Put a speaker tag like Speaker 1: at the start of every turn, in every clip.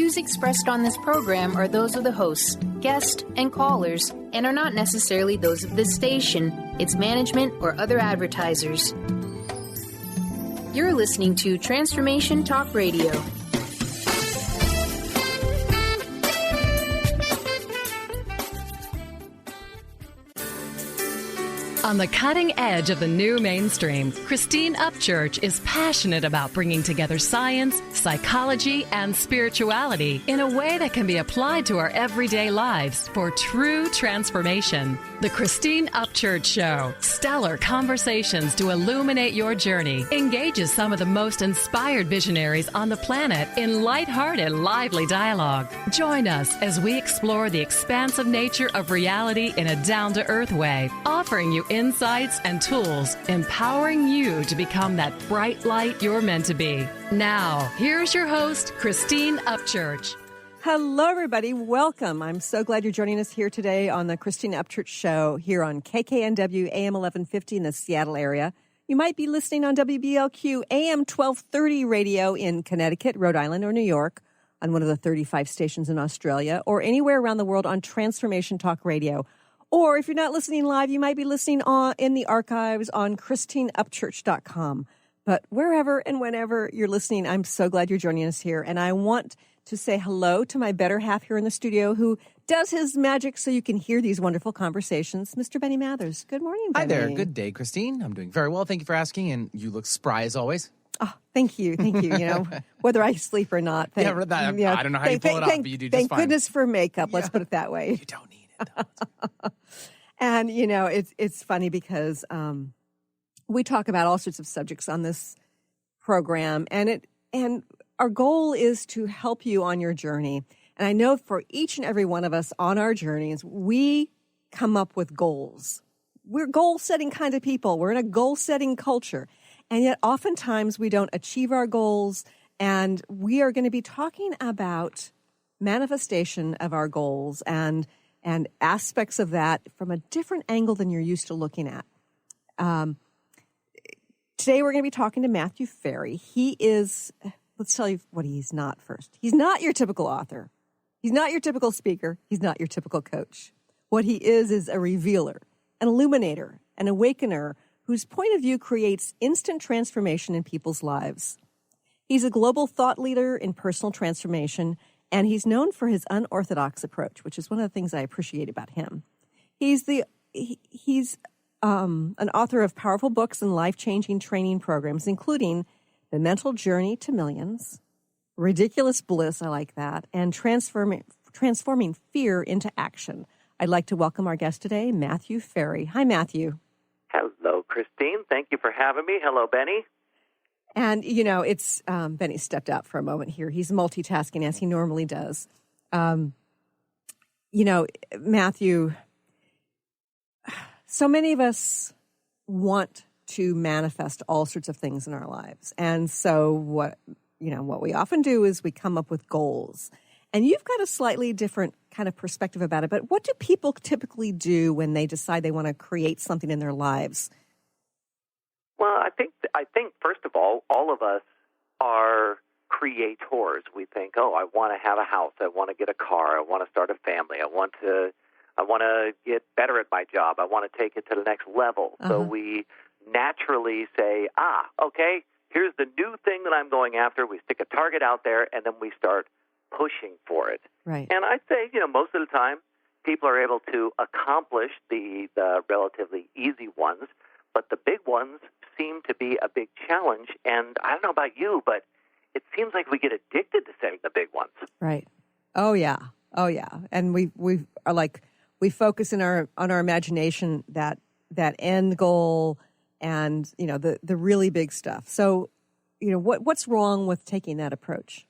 Speaker 1: views expressed on this program are those of the hosts, guests, and callers, and are not necessarily those of this station, its management, or other advertisers. You're listening to Transformation Talk Radio.
Speaker 2: On the cutting edge of the new mainstream, Christine Upchurch is passionate about bringing together science, psychology, and spirituality in a way that can be applied to our everyday lives for true transformation. The Christine Upchurch Show, stellar conversations to illuminate your journey, engages some of the most inspired visionaries on the planet in lighthearted, lively dialogue. Join us as we explore the expansive nature of reality in a down-to-earth way, offering you insights and tools, empowering you to become that bright light you're meant to be. Now, here's your host, Christine Upchurch.
Speaker 3: Hello, everybody. Welcome. I'm so glad you're joining us here today on the Christine Upchurch Show here on KKNW AM 1150 in the Seattle area. You might be listening on WBLQ AM 1230 radio in Connecticut, Rhode Island, or New York on one of the 35 stations in Australia, or anywhere around the world on Transformation Talk Radio. Or if you're not listening live, you might be listening in the archives on christine-upchurch.com. But wherever and whenever you're listening, I'm so glad you're joining us here. And I want to say hello to my better half here in the studio who does his magic so you can hear these wonderful conversations, Mr. Benny Mathers. Good morning, Benny.
Speaker 4: Hi there. Good day, Christine. I'm doing very well. Thank you for asking. And you look spry as always.
Speaker 3: Oh, thank you. Thank you. You know, whether I sleep or not.
Speaker 4: I don't know how you pull it off, but you do just fine.
Speaker 3: Thank goodness for makeup. Let's put it that way.
Speaker 4: You don't need it.
Speaker 3: And, you know, it's funny because we talk about all sorts of subjects on this program, and our goal is to help you on your journey. And I know for each and every one of us on our journeys, we come up with goals. We're goal-setting kind of people. We're in a goal-setting culture. And yet oftentimes we don't achieve our goals, and we are going to be talking about manifestation of our goals and aspects of that from a different angle than you're used to looking at. Today we're going to be talking to Matthew Ferry. He is, let's tell you what he's not first. He's not your typical author. He's not your typical speaker. He's not your typical coach. What he is a revealer, an illuminator, an awakener whose point of view creates instant transformation in people's lives. He's a global thought leader in personal transformation, and he's known for his unorthodox approach, which is one of the things I appreciate about him. He's an author of powerful books and life-changing training programs, including The Mental Journey to Millions, Ridiculous Bliss, I like that, and Transforming Fear into Action. I'd like to welcome our guest today, Matthew Ferry. Hi, Matthew.
Speaker 5: Hello, Christine. Thank you for having me. Hello, Benny.
Speaker 3: And, you know, it's Benny stepped out for a moment here. He's multitasking as he normally does. You know, Matthew, so many of us want to manifest all sorts of things in our lives. And so what we often do is we come up with goals. And you've got a slightly different kind of perspective about it. But what do people typically do when they decide they want to create something in their lives?
Speaker 5: Well, I think first of all of us are creators. We think, oh, I want to have a house, I want to get a car, I want to start a family, I want to get better at my job, I want to take it to the next level. Uh-huh. So we naturally say, okay, here's the new thing that I'm going after. We stick a target out there, and then we start pushing for it.
Speaker 3: Right.
Speaker 5: And I'd say, most of the time, people are able to accomplish the relatively easy ones, but the big ones seem to be a big challenge. And I don't know about you, but it seems like we get addicted to setting the big ones.
Speaker 3: Right. Oh yeah. And we focus on our imagination that end goal and the really big stuff. So what's wrong with taking that approach?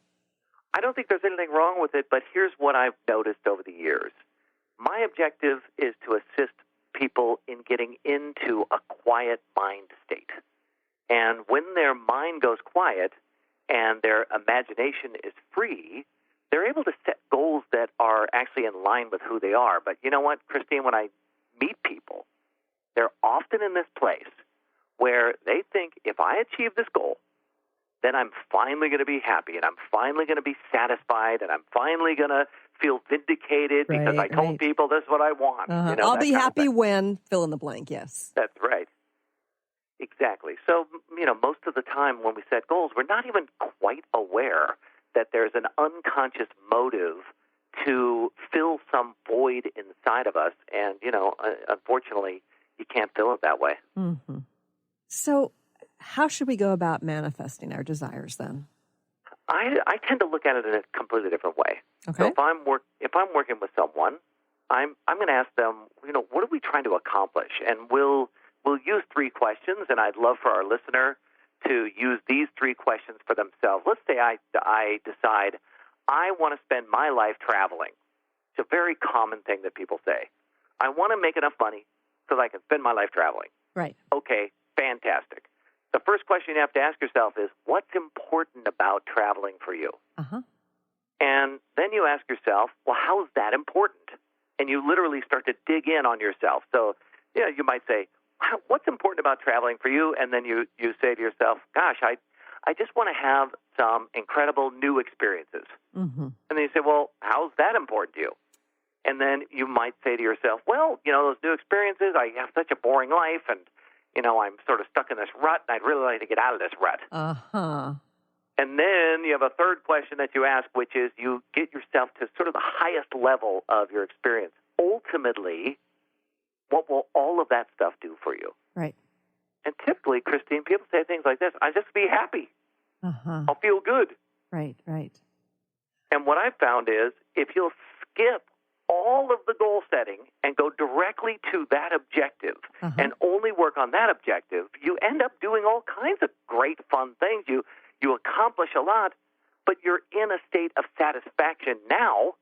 Speaker 5: I don't think there's anything wrong with it, but here's what I've noticed over the years. My objective is to assist people in getting into a quiet mind state. And when their mind goes quiet and their imagination is free, they're able to set goals that are actually in line with who they are. But you know what, Christine, when I meet people, they're often in this place where they think, if I achieve this goal, then I'm finally going to be happy, and I'm finally going to be satisfied, and I'm finally going to feel vindicated because I told people this is what I want.
Speaker 3: I'll be happy when, fill in the blank, yes.
Speaker 5: That's right. Exactly. So, most of the time when we set goals, we're not even quite aware that there's an unconscious motive to fill some void inside of us. And, unfortunately, you can't fill it that way.
Speaker 3: Mm-hmm. So how should we go about manifesting our desires then?
Speaker 5: I tend to look at it in a completely different way.
Speaker 3: Okay.
Speaker 5: So if I'm working with someone, I'm going to ask them, what are we trying to accomplish? And we'll use 3 questions, and I'd love for our listener to use these 3 questions for themselves. Let's say I decide I want to spend my life traveling. It's a very common thing that people say. I want to make enough money so that I can spend my life traveling.
Speaker 3: Right.
Speaker 5: Okay, fantastic. The first question you have to ask yourself is, what's important about traveling for you?
Speaker 3: Uh-huh.
Speaker 5: And then you ask yourself, well, how is that important? And you literally start to dig in on yourself. So, you might say, what's important about traveling for you? And then you say to yourself, gosh, I just want to have some incredible new experiences. Mm-hmm. And then you say, well, how's that important to you? And then you might say to yourself, well, those new experiences, I have such a boring life, and, I'm sort of stuck in this rut, and I'd really like to get out of this rut.
Speaker 3: Uh-huh.
Speaker 5: And then you have a third question that you ask, which is you get yourself to sort of the highest level of your experience. Ultimately, what will all of that stuff do for you?
Speaker 3: Right.
Speaker 5: And typically, Christine, people say things like this, I just be happy.
Speaker 3: Uh-huh.
Speaker 5: I'll feel good.
Speaker 3: Right.
Speaker 5: And what I've found is if you'll skip all of the goal setting and go directly to that objective and only work on that objective, you end up doing all kinds of great, fun things. You accomplish a lot, but you're in a state of satisfaction now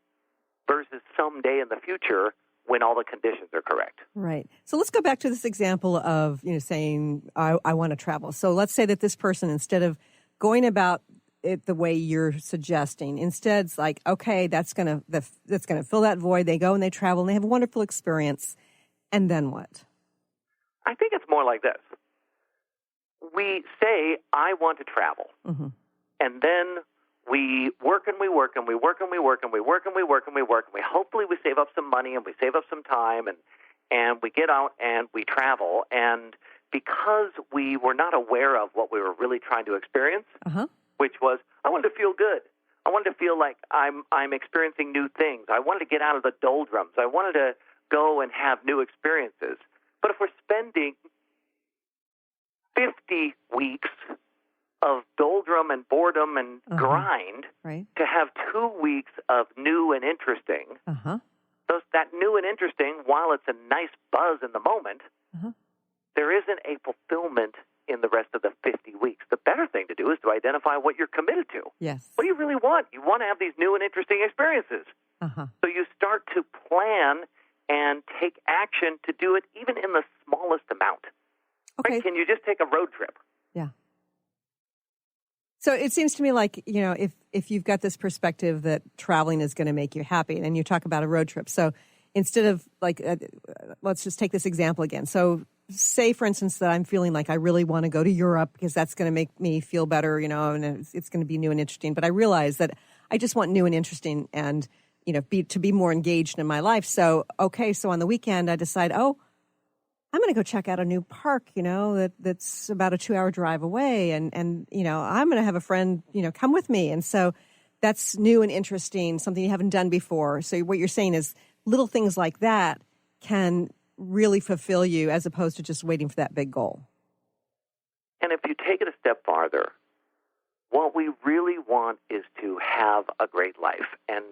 Speaker 5: versus someday in the future when all the conditions are correct.
Speaker 3: Right. So let's go back to this example of, saying, I want to travel. So let's say that this person, instead of going about it the way you're suggesting, instead it's like, okay, that's going to fill that void. They go and they travel and they have a wonderful experience. And then what?
Speaker 5: I think it's more like this. We say, I want to travel. Mm-hmm. And then we work and we work and we work and we work and we work and we work and we work. And we hopefully we save up some money and we save up some time and we get out and we travel. And because we were not aware of what we were really trying to experience, which was, I wanted to feel good. I wanted to feel like I'm experiencing new things. I wanted to get out of the doldrums. I wanted to go and have new experiences. But if we're spending 50 weeks of doldrum and boredom and grind to have 2 weeks of new and interesting, so that new and interesting, while it's a nice buzz in the moment, there isn't a fulfillment in the rest of the 50 weeks. The better thing to do is to identify what you're committed to.
Speaker 3: Yes.
Speaker 5: What do you really want? You want to have these new and interesting experiences. So you start to plan and take action to do it even in the smallest amount.
Speaker 3: Okay.
Speaker 5: Right? Can you just take a road trip?
Speaker 3: Yeah. So it seems to me like, if you've got this perspective that traveling is going to make you happy, and you talk about a road trip. So instead of let's just take this example again. So say, for instance, that I'm feeling like I really want to go to Europe because that's going to make me feel better, and it's going to be new and interesting. But I realize that I just want new and interesting and, to be more engaged in my life. So on the weekend I decide, I'm going to go check out a new park, that's about a 2-hour drive away. And I'm going to have a friend, come with me. And so that's new and interesting, something you haven't done before. So what you're saying is little things like that can really fulfill you as opposed to just waiting for that big goal.
Speaker 5: And if you take it a step farther, what we really want is to have a great life. And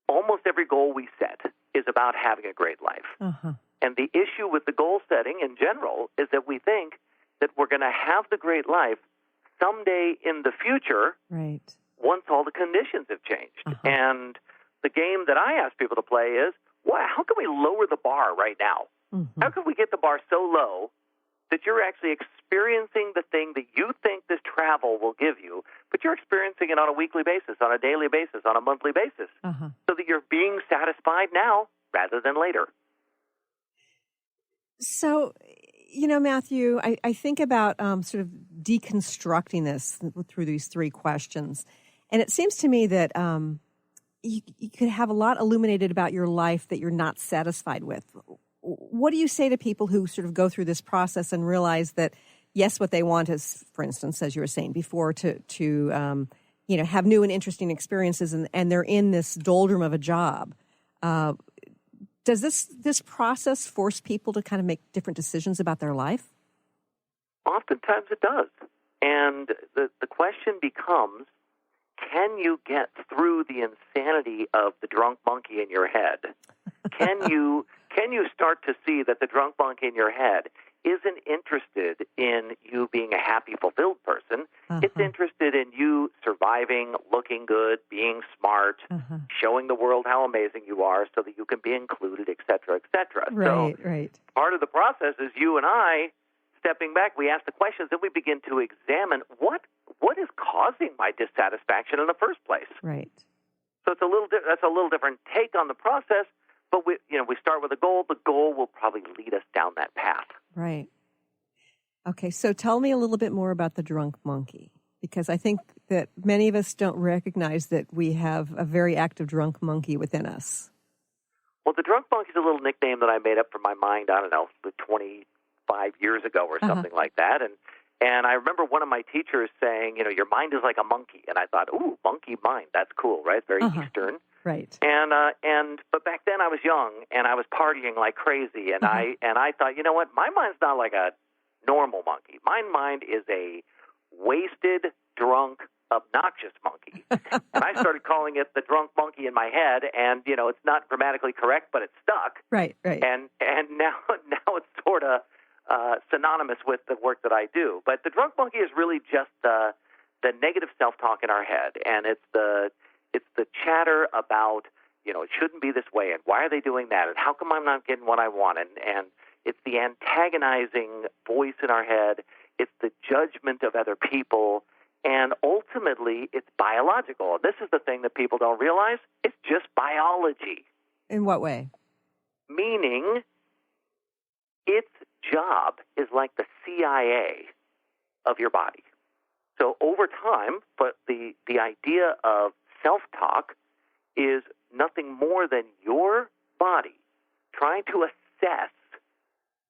Speaker 5: almost every goal we set is about having a great life. And the issue with the goal setting in general is that we think that we're going to have the great life someday in the future, once all the conditions have changed. And the game that I ask people to play is, how can we lower the bar right now? How can we get the bar so low that you're actually experiencing the thing that you think this travel will give you, but you're experiencing it on a weekly basis, on a daily basis, on a monthly basis, so that you're being satisfied now rather than later.
Speaker 3: So You know, Matthew, I think about sort of deconstructing this through these three questions. And it seems to me that you could have a lot illuminated about your life that you're not satisfied with. What do you say to people who sort of go through this process and realize that, yes, what they want is, for instance, as you were saying before, to have new and interesting experiences, and they're in this doldrum of a job. Does this process force people to kind of make different decisions about their life?
Speaker 5: Oftentimes it does. And the question becomes, can you get through the insanity of the drunk monkey in your head? Can you start to see that the drunk monkey in your head isn't interested in you being a happy, fulfilled person? It's interested in you surviving, looking good, being smart, showing the world how amazing you are so that you can be included, et cetera, et cetera.
Speaker 3: Right.
Speaker 5: Part of the process is you and I stepping back. We ask the questions, then we begin to examine what is causing my dissatisfaction in the first place.
Speaker 3: Right.
Speaker 5: So that's a little different take on the process. But we start with a goal. The goal will probably lead us down that path.
Speaker 3: Right. Okay, so tell me a little bit more about the drunk monkey, because I think that many of us don't recognize that we have a very active drunk monkey within us.
Speaker 5: Well, the drunk monkey is a little nickname that I made up for my mind, I don't know, 25 years ago or something like that. And I remember one of my teachers saying, your mind is like a monkey. And I thought, ooh, monkey mind, that's cool, right? Very Eastern.
Speaker 3: Right.
Speaker 5: But back then I was young and I was partying like crazy, and I thought, you know what, my mind's not like a normal monkey. My mind is a wasted, drunk, obnoxious monkey. And I started calling it the drunk monkey in my head, and it's not grammatically correct, but it's stuck.
Speaker 3: Right.
Speaker 5: And now it's sort of synonymous with the work that I do. But the drunk monkey is really just the negative self-talk in our head, and it's the chatter about, it shouldn't be this way, and why are they doing that, and how come I'm not getting what I want, and it's the antagonizing voice in our head, it's the judgment of other people, and ultimately it's biological. This is the thing that people don't realize. It's just biology.
Speaker 3: In what way?
Speaker 5: Meaning its job is like the CIA of your body. So over time, but the idea of self-talk is nothing more than your body trying to assess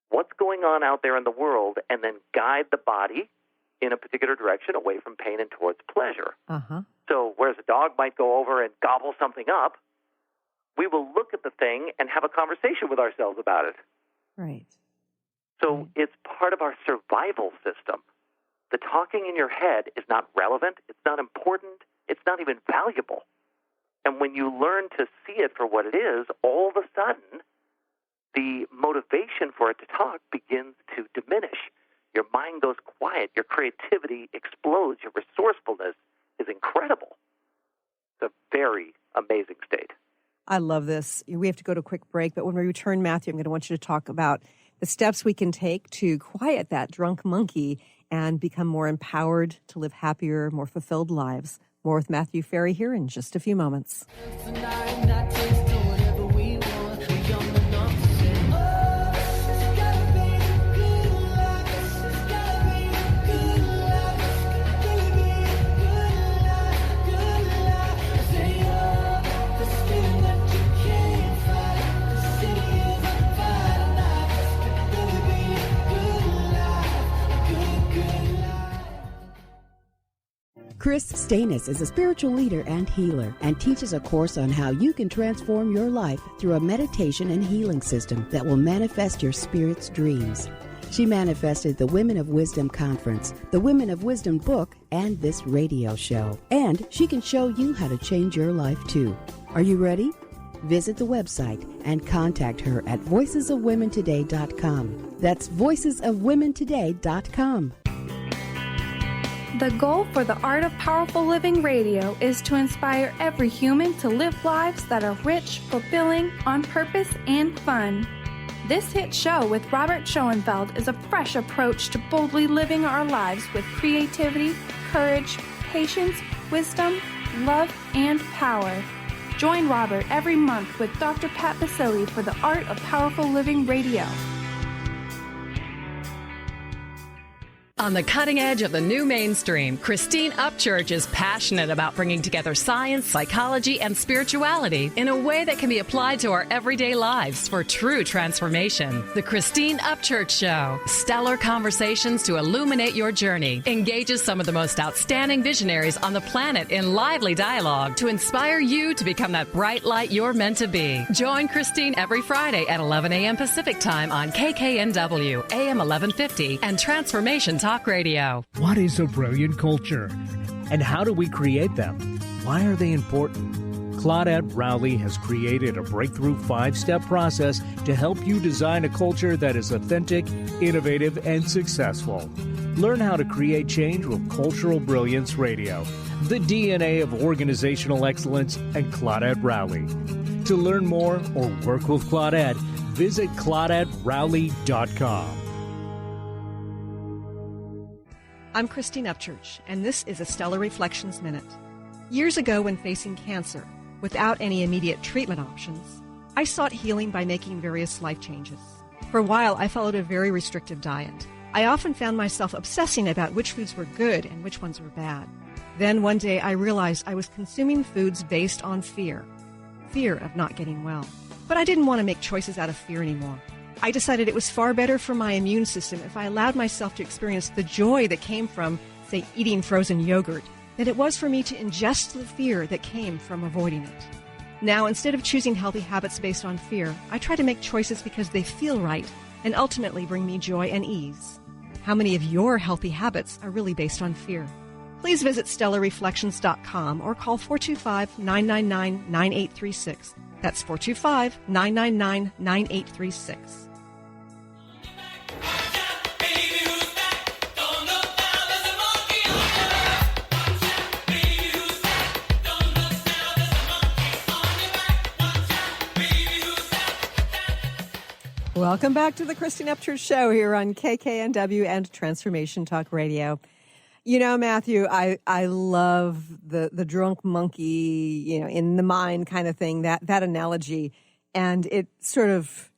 Speaker 5: what's going on out there in the world and then guide the body in a particular direction away from pain and towards pleasure. So whereas a dog might go over and gobble something up, we will look at the thing and have a conversation with ourselves about it.
Speaker 3: Right.
Speaker 5: So it's part of our survival system. The talking in your head is not relevant, it's not important, it's not even valuable. And when you learn to see it for what it is, all of a sudden, the motivation for it to talk begins to diminish. Your mind goes quiet, your creativity explodes, your resourcefulness is incredible. It's a very amazing state.
Speaker 3: I love this. We have to go to a quick break, but when we return, Matthew, I'm going to want you to talk about the steps we can take to quiet that drunk monkey and become more empowered to live happier, more fulfilled lives. More with Matthew Ferry here in just a few moments.
Speaker 6: Chris Stanis is a spiritual leader and healer and teaches a course on how you can transform your life through a meditation and healing system that will manifest your spirit's dreams. She manifested the Women of Wisdom Conference, the Women of Wisdom book, and this radio show. And she can show you how to change your life too. Are you ready? Visit the website and contact her at voicesofwomentoday.com. That's voicesofwomentoday.com.
Speaker 7: The goal for the Art of Powerful Living Radio is to inspire every human to live lives that are rich, fulfilling, on purpose, and fun. This hit show with Robert Schoenfeld is a fresh approach to boldly living our lives with creativity, courage, patience, wisdom, love, and power. Join Robert every month with Dr. Pat Basile for the Art of Powerful Living Radio.
Speaker 2: On the cutting edge of the new mainstream, Christine Upchurch is passionate about bringing together science, psychology, and spirituality in a way that can be applied to our everyday lives for true transformation. The Christine Upchurch Show, stellar conversations to illuminate your journey, engages some of the most outstanding visionaries on the planet in lively dialogue to inspire you to become that bright light you're meant to be. Join Christine every Friday at 11 a.m. Pacific Time on KKNW, AM 1150, and Transformation Talk Radio.
Speaker 8: What is a brilliant culture? And how do we create them? Why are they important? Claudette Rowley has created a breakthrough 5-step process to help you design a culture that is authentic, innovative, and successful. Learn how to create change with Cultural Brilliance Radio, the DNA of organizational excellence, and Claudette Rowley. To learn more or work with Claudette, visit ClaudetteRowley.com.
Speaker 3: I'm Christine Upchurch, and this is a Stellar Reflections Minute. Years ago, when facing cancer, without any immediate treatment options, I sought healing by making various life changes. For a while, I followed a very restrictive diet. I often found myself obsessing about which foods were good and which ones were bad. Then one day, I realized I was consuming foods based on fear of not getting well. But I didn't want to make choices out of fear anymore. I decided it was far better for my immune system if I allowed myself to experience the joy that came from, say, eating frozen yogurt, than it was for me to ingest the fear that came from avoiding it. Now, instead of choosing healthy habits based on fear, I try to make choices because they feel right and ultimately bring me joy and ease. How many of your healthy habits are really based on fear? Please visit StellarReflections.com or call 425-999-9836. That's 425-999-9836. Welcome back to the Christine Upchurch Show here on KKNW and Transformation Talk Radio. You know, Matthew, I love the drunk monkey, in the mind kind of thing, that analogy. And it sort of,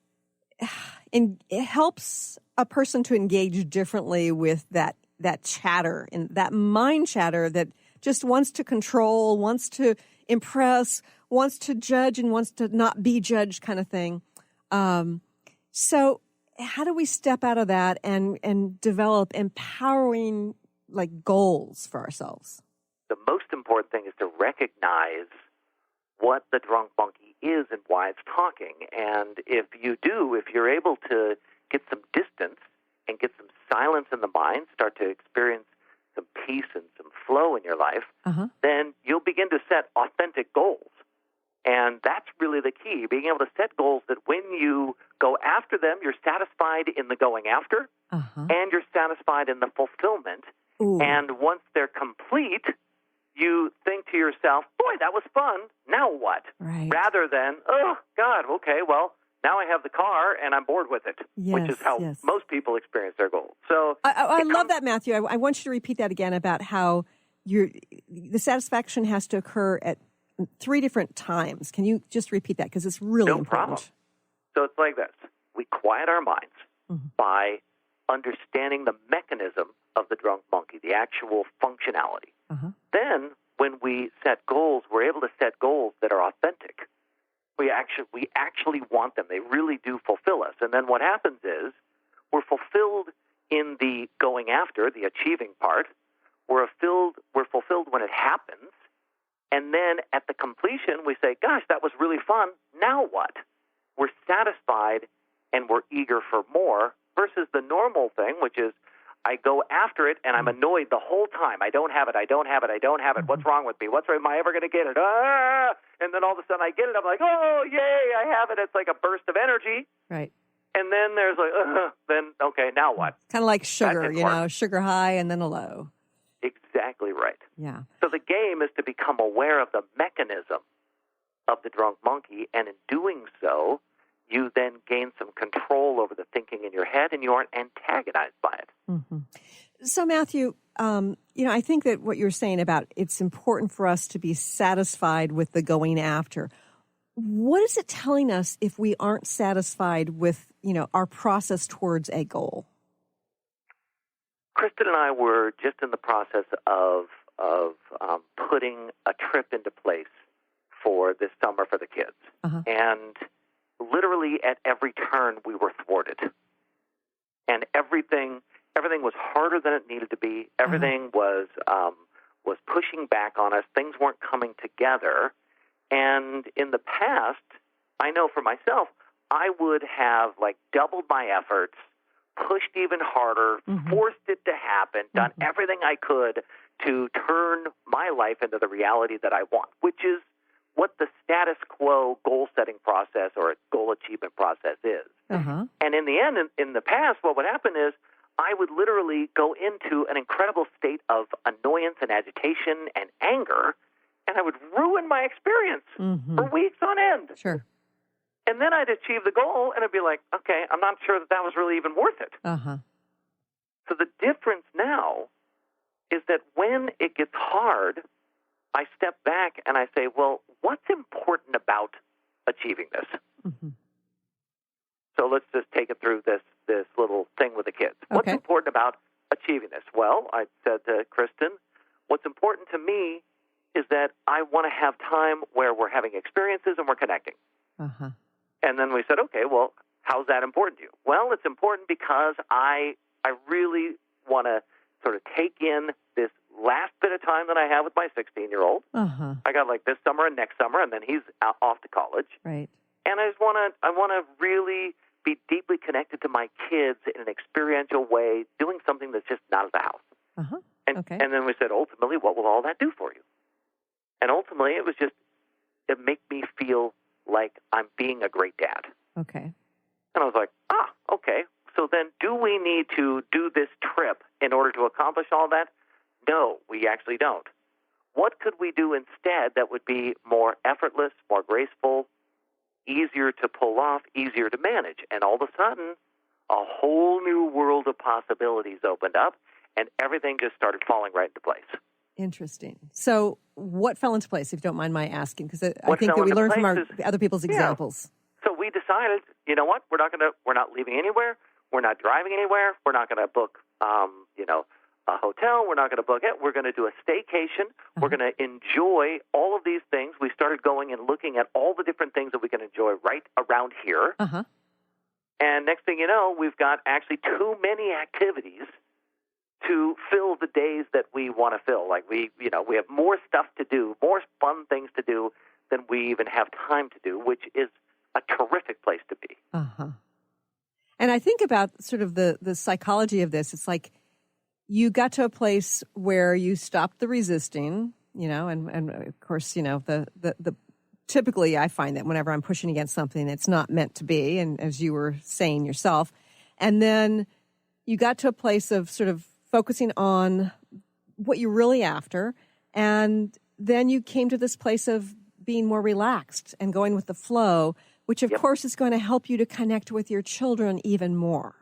Speaker 3: it helps a person to engage differently with that chatter and that mind chatter that just wants to control, wants to impress, wants to judge, and wants to not be judged kind of thing. So how do we step out of that and develop empowering goals for ourselves?
Speaker 5: The most important thing is to recognize what the drunk monkey is and why it's talking. And if you're able to get some distance and get some silence in the mind, start to experience some peace and some flow in your life, then you'll begin to set authentic goals. And that's really the key, being able to set goals that when you go after them, you're satisfied in the going after, and you're satisfied in the fulfillment. Ooh. And once they're complete, you think to yourself, boy, that was fun. Now what? Right. Rather than, oh, God, okay, well, now I have the car and I'm bored with it, which is how most people experience their goals. So
Speaker 3: I love that, Matthew. I want you to repeat that again about how the satisfaction has to occur at 3 different times. Can you just repeat that? Because it's really important.
Speaker 5: Problem. So it's like this. We quiet our minds by understanding the mechanism of the drunk monkey, the actual functionality. Then when we set goals, we're able to set goals that are authentic. We actually want them. They really do fulfill us. And then what happens is we're fulfilled in the going after, the achieving part. We're fulfilled when it happens. And then at the completion, we say, gosh, that was really fun. Now what? We're satisfied and we're eager for more versus the normal thing, which is I go after it and I'm annoyed the whole time. I don't have it. What's wrong with me? Am I ever going to get it? And then all of a sudden I get it. I'm like, oh, yay, I have it. It's like a burst of energy.
Speaker 3: Right.
Speaker 5: And then there's okay, now what?
Speaker 3: Kind of like sugar, sugar high and then a low.
Speaker 5: Exactly right.
Speaker 3: Yeah.
Speaker 5: So the game is to become aware of the mechanism of the drunk monkey, and in doing so, you then gain some control over the thinking in your head, and you aren't antagonized by it.
Speaker 3: So, Matthew, I think that what you're saying about it's important for us to be satisfied with the going after. What is it telling us if we aren't satisfied with, our process towards a goal?
Speaker 5: Kristen and I were just in the process of putting a trip into place for this summer for the kids. And literally at every turn we were thwarted. And everything was harder than it needed to be. Everything was pushing back on us. Things weren't coming together. And in the past, I know for myself, I would have like doubled my efforts, pushed even harder, forced it to happen, done everything I could to turn my life into the reality that I want, which is what the status quo goal-setting process or goal achievement process is. And in the end, in the past, what would happen is I would literally go into an incredible state of annoyance and agitation and anger, and I would ruin my experience for weeks on end.
Speaker 3: Sure.
Speaker 5: And then I'd achieve the goal, and I'd be like, okay, I'm not sure that was really even worth it. So the difference now is that when it gets hard, I step back and I say, well, what's important about achieving this? So let's just take it through this little thing with the kids. What's important about achieving this? Well, I said to Kristen, what's important to me is that I want to have time where we're having experiences and we're connecting. And then we said, okay, well, how's that important to you? Well, it's important because I really want to sort of take in this last bit of time that I have with my 16-year-old. I got like this summer and next summer, and then he's off to college.
Speaker 3: Right.
Speaker 5: And I want to really be deeply connected to my kids in an experiential way, doing something that's just not at the house. And then we said, ultimately, what will all that do for you? And ultimately, it was just, it made me feel like I'm being a great dad. And I was like, okay. So then do we need to do this trip in order to accomplish all that? No, we actually don't. What could we do instead that would be more effortless, more graceful, easier to pull off, easier to manage? And all of a sudden, a whole new world of possibilities opened up, and everything just started falling right into place.
Speaker 3: Interesting. So what fell into place, if you don't mind my asking? Because I think that we learn from our other people's examples.
Speaker 5: So we decided, you know what? We're not leaving anywhere. We're not driving anywhere. We're not going to book, a hotel. We're not going to book it. We're going to do a staycation. We're going to enjoy all of these things. We started going and looking at all the different things that we can enjoy right around here. And next thing you know, we've got actually too many activities to fill the days that we want to fill. Like we have more stuff to do, more fun things to do than we even have time to do, which is a terrific place to be.
Speaker 3: And I think about sort of the psychology of this. It's like you got to a place where you stopped the resisting, and of course, the typically I find that whenever I'm pushing against something, it's not meant to be. And as you were saying yourself, and then you got to a place of sort of focusing on what you're really after. And then you came to this place of being more relaxed and going with the flow, which of course is going to help you to connect with your children even more.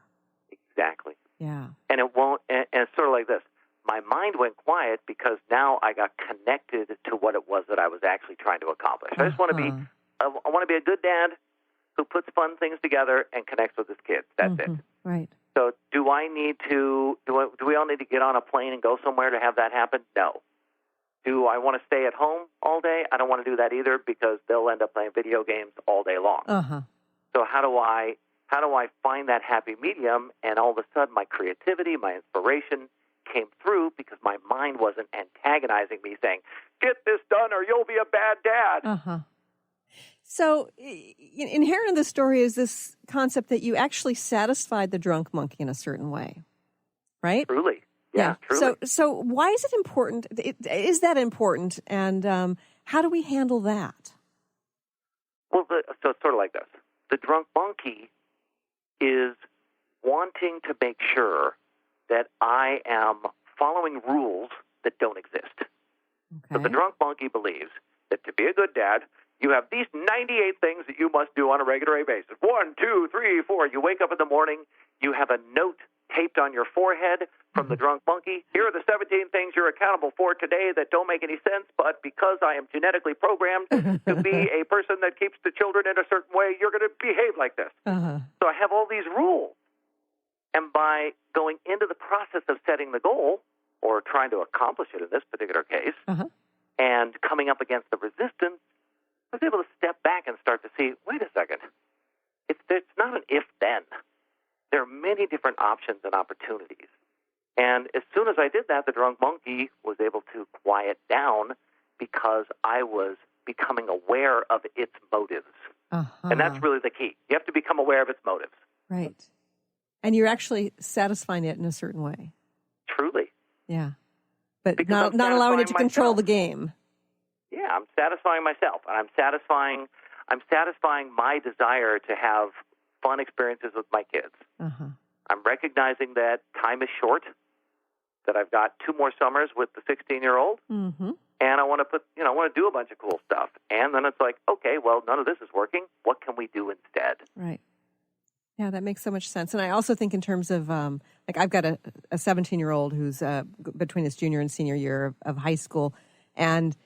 Speaker 5: Exactly.
Speaker 3: Yeah.
Speaker 5: And it won't, and it's sort of like this. My mind went quiet because now I got connected to what it was that I was actually trying to accomplish. I just want to be, I want to be a good dad who puts fun things together and connects with his kids. That's it.
Speaker 3: Right.
Speaker 5: So do we all need to get on a plane and go somewhere to have that happen? No. Do I want to stay at home all day? I don't want to do that either because they'll end up playing video games all day long. So how do I find that happy medium? And all of a sudden my creativity, my inspiration came through because my mind wasn't antagonizing me saying, get this done or you'll be a bad dad.
Speaker 3: So inherent in the story is this concept that you actually satisfied the drunk monkey in a certain way, right?
Speaker 5: Truly. Yeah, truly.
Speaker 3: So why is it important? Is that important? And how do we handle that?
Speaker 5: Well, so it's sort of like this. The drunk monkey is wanting to make sure that I am following rules that don't exist. So the drunk monkey believes that to be a good dad, you have these 98 things that you must do on a regular basis. 1, 2, 3, 4. You wake up in the morning, you have a note taped on your forehead from the drunk monkey. Here are the 17 things you're accountable for today that don't make any sense, but because I am genetically programmed to be a person that keeps the children in a certain way, you're going to behave like this. So I have all these rules. And by going into the process of setting the goal, or trying to accomplish it in this particular case, and coming up against the resistance, I was able to step back and start to see, wait a second, it's not an if-then. There are many different options and opportunities. And as soon as I did that, the drunk monkey was able to quiet down because I was becoming aware of its motives. And that's really the key. You have to become aware of its motives.
Speaker 3: Right. And you're actually satisfying it in a certain way.
Speaker 5: Truly.
Speaker 3: Yeah. But not allowing it to control the game.
Speaker 5: Yeah, I'm satisfying myself. And I'm satisfying my desire to have fun experiences with my kids. I'm recognizing that time is short, that I've got 2 more summers with the 16-year-old, and I want to do a bunch of cool stuff. And then it's like, okay, well, none of this is working. What can we do instead?
Speaker 3: Right. Yeah, that makes so much sense. And I also think in terms of, I've got a 17-year-old who's between his junior and senior year of high school, and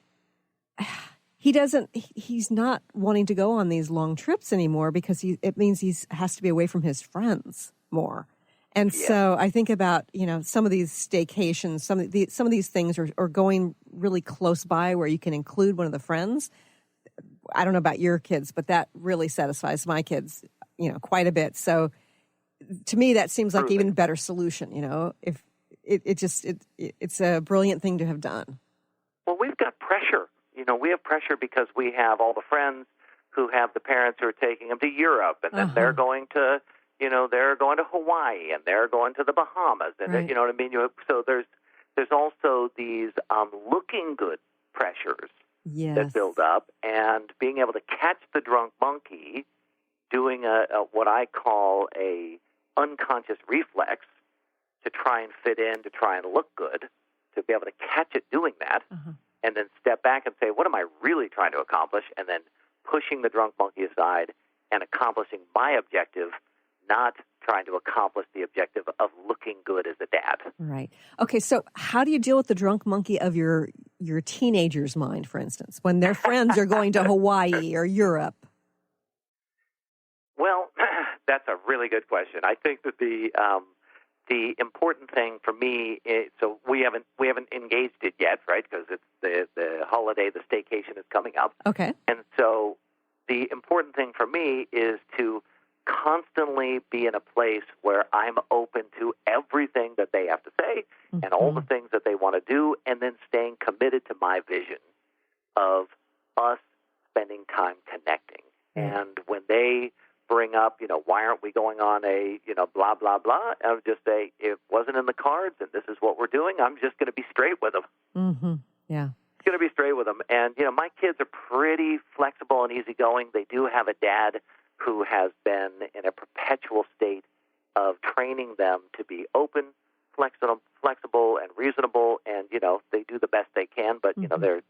Speaker 3: he's not wanting to go on these long trips anymore because it means he has to be away from his friends more. And so I think about, some of these staycations, some of these things are going really close by where you can include one of the friends. I don't know about your kids, but that really satisfies my kids, quite a bit. So to me, that seems like even better solution, if it's a brilliant thing to have done.
Speaker 5: Well, we've got pressure. We have pressure because we have all the friends who have the parents who are taking them to Europe, and then they're going to, they're going to Hawaii, and they're going to the Bahamas, and you know what I mean. So there's also these looking good pressures that build up, and being able to catch the drunk monkey doing what I call a unconscious reflex to try and fit in, to try and look good, to be able to catch it doing that. And then step back and say, what am I really trying to accomplish? And then pushing the drunk monkey aside and accomplishing my objective, not trying to accomplish the objective of looking good as a dad.
Speaker 3: Right. Okay, so how do you deal with the drunk monkey of your teenager's mind, for instance, when their friends are going to Hawaii or Europe?
Speaker 5: Well, that's a really good question. I think that the important thing for me is, so we haven't engaged it yet, right? Because it's the holiday, the staycation is coming up.
Speaker 3: Okay.
Speaker 5: And so the important thing for me is to constantly be in a place where I'm open to everything that they have to say and all the things that they want to do, and then staying committed to my vision of us spending time connecting. And when they bring up, why aren't we going on a, blah, blah, blah, I would just say, it wasn't in the cards and this is what we're doing, I'm just going to be straight with them.
Speaker 3: Yeah.
Speaker 5: Going to be straight with them. And, my kids are pretty flexible and easygoing. They do have a dad who has been in a perpetual state of training them to be open, flexible and reasonable, and, they do the best they can, but,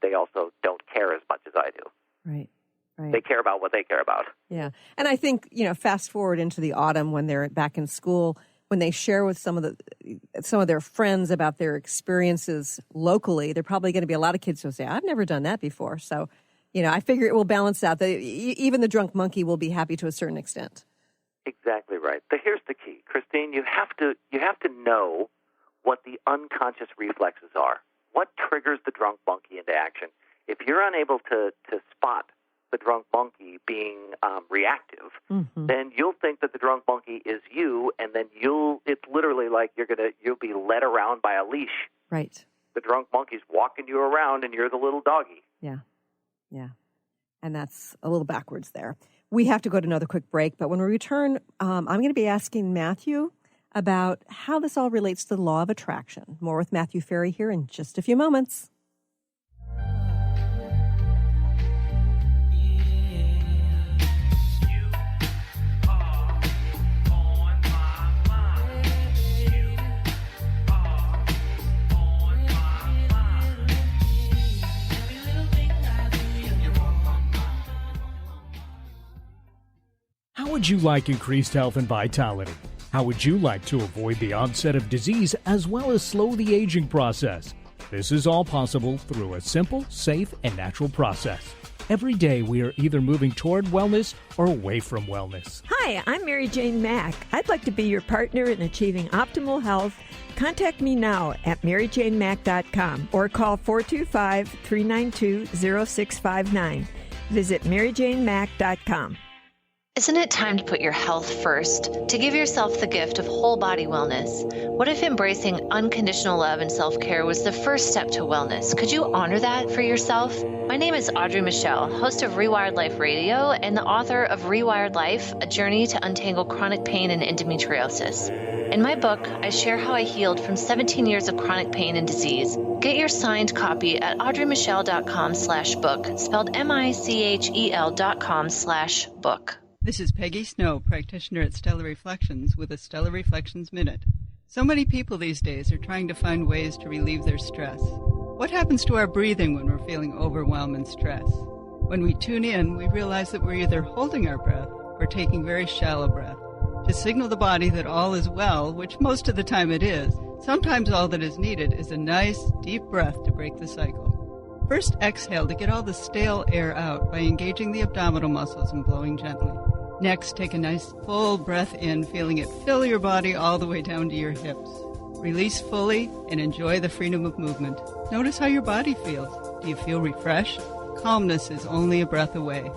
Speaker 5: they also don't care as much as I do.
Speaker 3: Right. Right.
Speaker 5: They care about what they care about.
Speaker 3: Yeah. And I think, fast forward into the autumn when they're back in school, when they share with some of their friends about their experiences locally, there are probably going to be a lot of kids who say, I've never done that before. So, I figure it will balance out. Even the drunk monkey will be happy to a certain extent. Exactly right.
Speaker 5: But here's the key, Christine. You have to know what the unconscious reflexes are. What triggers the drunk monkey into action? If you're unable to spot the drunk monkey being reactive, then you'll think that the drunk monkey is you, and then it's literally like you'll be led around by a leash.
Speaker 3: Right.
Speaker 5: The drunk monkey's walking you around, and you're the little doggy.
Speaker 3: Yeah. Yeah. And that's a little backwards there. We have to go to another quick break, but when we return, I'm going to be asking Matthew about how this all relates to the law of attraction. More with Matthew Ferry here in just a few moments.
Speaker 8: How would you like increased health and vitality? How would you like to avoid the onset of disease as well as slow the aging process? This is all possible through a simple, safe, and natural process. Every day we are either moving toward wellness or away from wellness.
Speaker 9: Hi, I'm Mary Jane Mack. I'd like to be your partner in achieving optimal health. Contact me now at maryjanemack.com or call 425-392-0659. Visit maryjanemack.com.
Speaker 10: Isn't it time to put your health first? To give yourself the gift of whole body wellness? What if embracing unconditional love and self-care was the first step to wellness? Could you honor that for yourself? My name is Audrey Michelle, host of Rewired Life Radio and the author of Rewired Life, A Journey to Untangle Chronic Pain and Endometriosis. In my book, I share how I healed from 17 years of chronic pain and disease. Get your signed copy at audreymichelle.com/book, spelled MICHEL.com/book.
Speaker 11: This is Peggy Snow, practitioner at Stellar Reflections, with a Stellar Reflections Minute. So many people these days are trying to find ways to relieve their stress. What happens to our breathing when we're feeling overwhelm and stress? When we tune in, we realize that we're either holding our breath or taking very shallow breath to signal the body that all is well, which most of the time it is. Sometimes all that is needed is a nice, deep breath to break the cycle. First, exhale to get all the stale air out by engaging the abdominal muscles and blowing gently. Next, take a nice full breath in, feeling it fill your body all the way down to your hips. Release fully and enjoy the freedom of movement. Notice how your body feels. Do you feel refreshed? Calmness is only a breath away.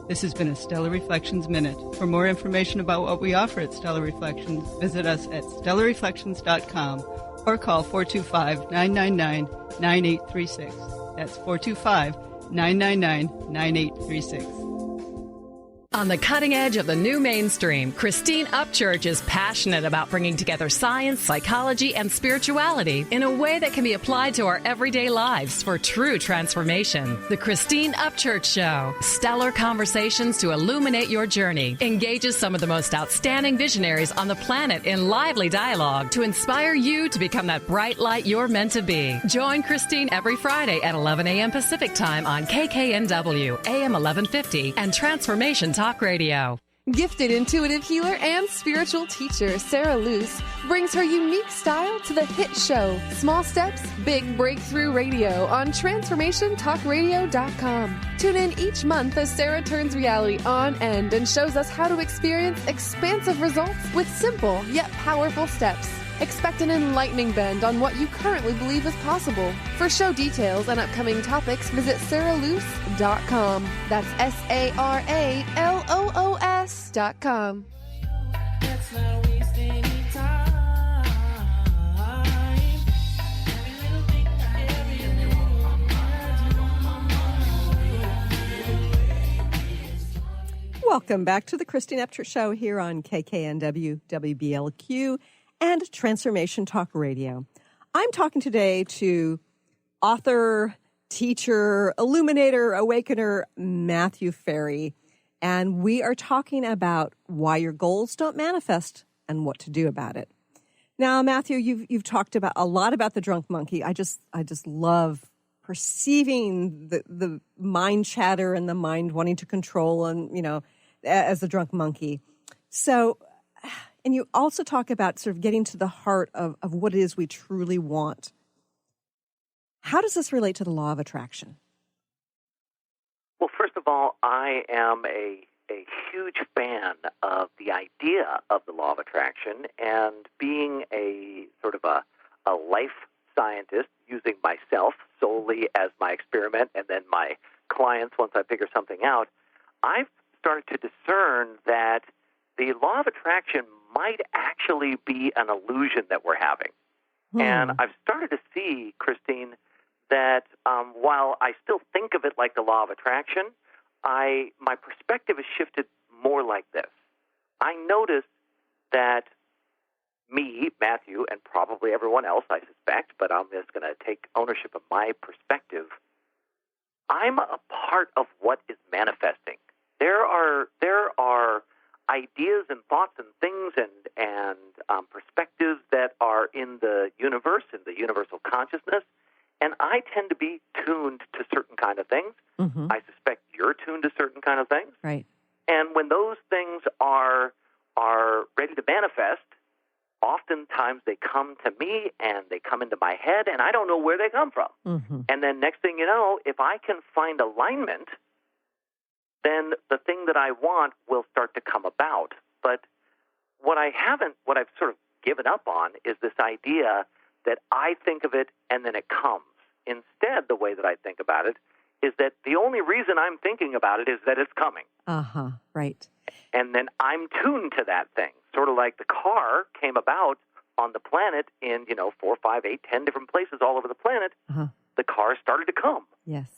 Speaker 11: This has been a Stellar Reflections Minute. For more information about what we offer at Stellar Reflections, visit us at stellarreflections.com or call 425-999-9836. That's 425-999-9836.
Speaker 2: On the cutting edge of the new mainstream, Christine Upchurch is passionate about bringing together science, psychology, and spirituality in a way that can be applied to our everyday lives for true transformation. The Christine Upchurch Show, stellar conversations to illuminate your journey, engages some of the most outstanding visionaries on the planet in lively dialogue to inspire you to become that bright light you're meant to be. Join Christine every Friday at 11 a.m. Pacific Time on KKNW, AM 1150, and Transformation Talk Radio.
Speaker 12: Gifted intuitive healer and spiritual teacher Sarah Luce brings her unique style to the hit show Small Steps, Big Breakthrough Radio on TransformationTalkRadio.com. Tune in each month as Sarah turns reality on end and shows us how to experience expansive results with simple yet powerful steps. Expect an enlightening bend on what you currently believe is possible. For show details and upcoming topics, visit sarahluce.com. That's SARALOOS.com.
Speaker 3: Welcome back to the Christine Upchurch Show here on KKNW, WBLQ, and Transformation Talk Radio. I'm talking today to author, teacher, illuminator, awakener, Matthew Ferry, and we are talking about why your goals don't manifest and what to do about it. Now, Matthew, you've talked about a lot about the drunk monkey. I just love perceiving the mind chatter and the mind wanting to control, and as the drunk monkey. So. And you also talk about sort of getting to the heart of what it is we truly want. How does this relate to the law of attraction?
Speaker 5: Well, first of all, I am a huge fan of the idea of the law of attraction, and being a sort of a life scientist, using myself solely as my experiment and then my clients once I figure something out, I've started to discern that the law of attraction might actually be an illusion that we're having. And I've started to see, Christine, that while I still think of it like the law of attraction, my perspective has shifted more like this. I notice that me, Matthew, and probably everyone else, I suspect, but I'm just going to take ownership of my perspective, I'm a part of what is manifesting. There are ideas and thoughts and things and perspectives that are in the universe, in the universal consciousness, and I tend to be tuned to certain kind of things. Mm-hmm. I suspect you're tuned to certain kind of things.
Speaker 3: Right.
Speaker 5: And when those things are ready to manifest, oftentimes they come to me and they come into my head, and I don't know where they come from. Mm-hmm. And then next thing you know, if I can find alignment then the thing that I want will start to come about. But what I've sort of given up on is this idea that I think of it and then it comes. Instead, the way that I think about it is that the only reason I'm thinking about it is that it's coming.
Speaker 3: Right.
Speaker 5: And then I'm tuned to that thing. Sort of like the car came about on the planet in, 4, 5, 8, 10 different places all over the planet. The car started to come.
Speaker 3: Yes.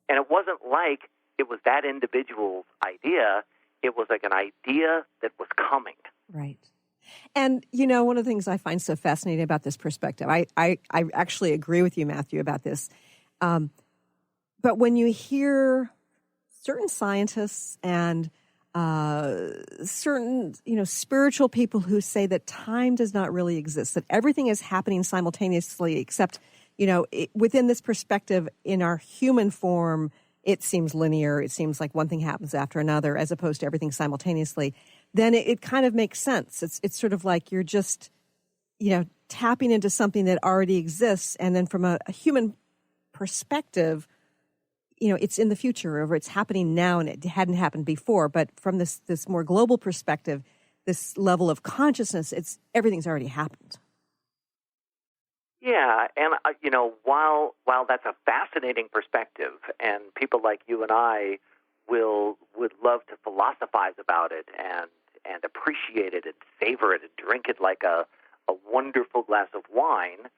Speaker 5: And it wasn't like it was that individual's idea. It was like an idea that was coming.
Speaker 3: Right. And, one of the things I find so fascinating about this perspective, I actually agree with you, Matthew, about this. But when you hear certain scientists and certain, spiritual people who say that time does not really exist, that everything is happening simultaneously, except, within this perspective, in our human form, it seems linear. It seems like one thing happens after another, as opposed to everything simultaneously. Then it kind of makes sense. It's sort of like you're just, tapping into something that already exists, and then from a human perspective, it's in the future, or it's happening now and it hadn't happened before. But from this more global perspective, this level of consciousness, everything's already happened.
Speaker 5: Yeah, and while that's a fascinating perspective, and people like you and I would love to philosophize about it and appreciate it and savor it and drink it like a wonderful glass of wine,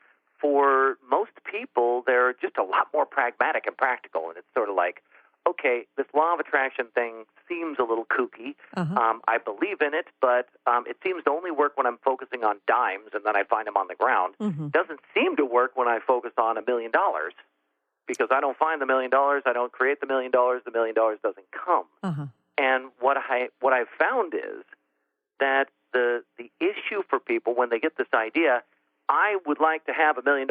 Speaker 5: for most people, they're just a lot more pragmatic and practical. And it's sort of like, okay, this law of attraction thing seems a little kooky. I believe in it, but it seems to only work when I'm focusing on dimes and then I find them on the ground. Doesn't seem to work when I focus on $1 million, because I don't find the $1 million, I don't create the $1 million, the $1 million doesn't come. And what I've found is that the issue for people when they get this idea, I would like to have $1 million.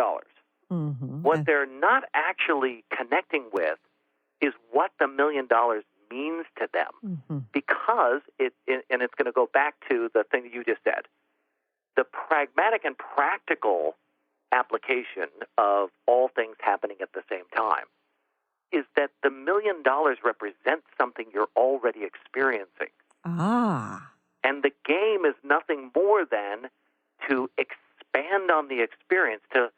Speaker 5: What they're not actually connecting with is what the $1 million means to them, because and it's going to go back to the thing that you just said. The pragmatic and practical application of all things happening at the same time is that the $1 million represents something you're already experiencing. And the game is nothing more than to expand on the experience, to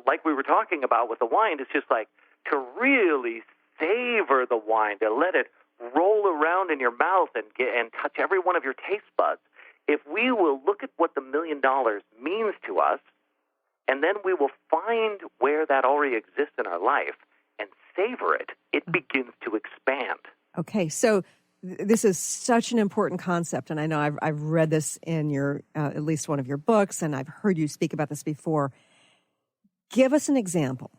Speaker 5: like we were talking about with the wine, it's just like to really savor the wine, to let it roll around in your mouth and touch every one of your taste buds. If we will look at what the $1 million means to us, and then we will find where that already exists in our life and savor it, it begins to expand.
Speaker 3: Okay, so this is such an important concept, and I know I've read this in your at least one of your books, and I've heard you speak about this before. Give us an example.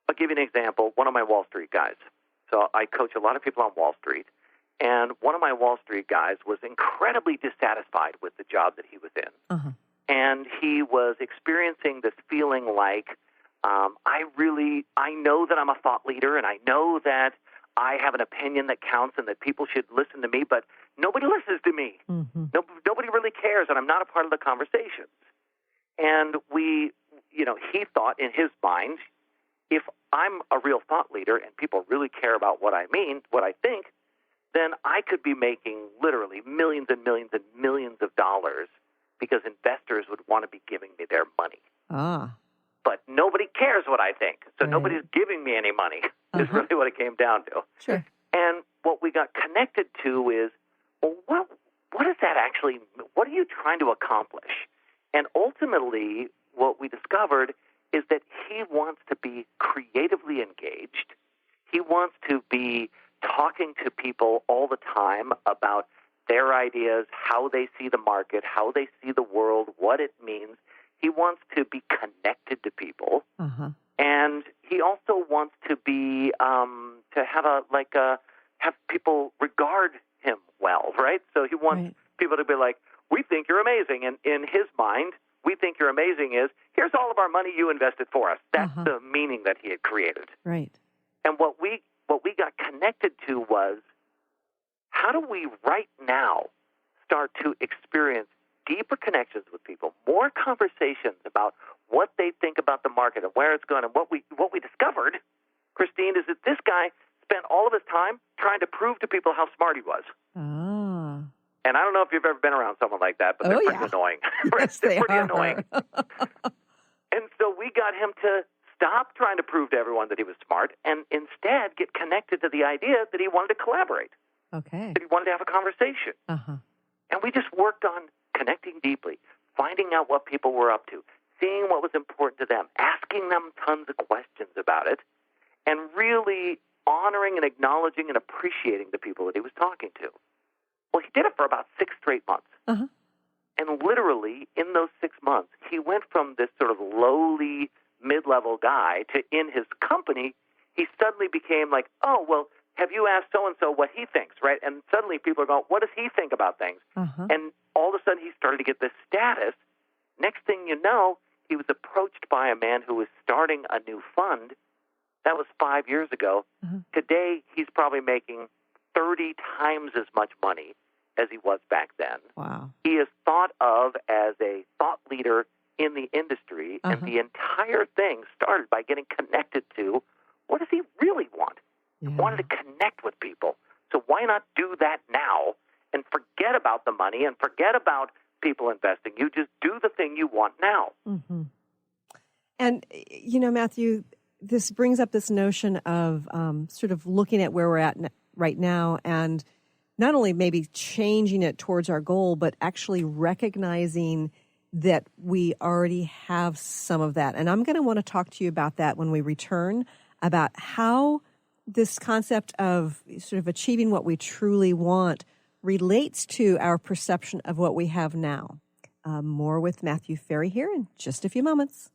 Speaker 5: I'll give you an example. One of my Wall Street guys. So I coach a lot of people on Wall Street, and one of my Wall Street guys was incredibly dissatisfied with the job that he was in. And he was experiencing this feeling like, I know that I'm a thought leader, and I know that I have an opinion that counts and that people should listen to me, but nobody listens to me. Nobody really cares, and I'm not a part of the conversations. And he thought in his mind, if I'm a real thought leader and people really care about what I mean, what I think, then I could be making literally millions and millions and millions of dollars, because investors would want to be giving me their money. But nobody cares what I think, so nobody's giving me any money, is really what it came down to.
Speaker 3: Sure.
Speaker 5: And what we got connected to is, well, what is that actually, what are you trying to accomplish? And ultimately, what we discovered is that he wants to be creatively engaged. He wants to be talking to people all the time about their ideas, how they see the market, how they see the world, what it means. He wants to be connected to people, and he also wants to be to have people regard him well, right? So he wants people to be like, "We think you're amazing," and in his mind, "We think you're amazing" is, "Here's all of our money you invested for us." That's the meaning that he had created.
Speaker 3: Right.
Speaker 5: And what we got connected to was, how do we right now start to experience deeper connections with people, more conversations about what they think about the market and where it's going. And what we discovered, Christine, is that this guy spent all of his time trying to prove to people how smart he was.
Speaker 3: Ah.
Speaker 5: And I don't know if you've ever been around someone like that, but they're pretty annoying.
Speaker 3: Yes,
Speaker 5: they're pretty
Speaker 3: are.
Speaker 5: annoying. And so we got him to stop trying to prove to everyone that he was smart and instead get connected to the idea that he wanted to collaborate.
Speaker 3: Okay.
Speaker 5: That he wanted to have a conversation.
Speaker 3: Uh-huh.
Speaker 5: And we just worked on connecting deeply, finding out what people were up to, seeing what was important to them, asking them tons of questions about it, and really honoring and acknowledging and appreciating the people that he was talking to. Well, he did it for about 6 straight months.
Speaker 3: Uh-huh.
Speaker 5: And literally, in those 6 months, he went from this sort of lowly, mid-level guy to, in his company, he suddenly became like, oh, well, have you asked so-and-so what he thinks, right? And suddenly people are going, what does he think about things?
Speaker 3: Uh-huh.
Speaker 5: And all of a sudden he started to get this status. Next thing you know, he was approached by a man who was starting a new fund. That was 5 years ago.
Speaker 3: Uh-huh.
Speaker 5: Today, he's probably making 30 times as much money as he was back then.
Speaker 3: Wow.
Speaker 5: He is thought of as a thought leader in the industry,
Speaker 3: Uh-huh.
Speaker 5: and the entire thing started by getting connected to what does he really want? He wanted to connect with people. So why not do that now and forget about the money and forget about people investing? You just do the thing you want now.
Speaker 3: Mm-hmm. And, you know, Matthew, this brings up this notion of sort of looking at where we're at right now and not only maybe changing it towards our goal, but actually recognizing that we already have some of that. And I'm going to want to talk to you about that when we return, about how this concept of sort of achieving what we truly want relates to our perception of what we have now. More with Matthew Ferry here in just a few moments.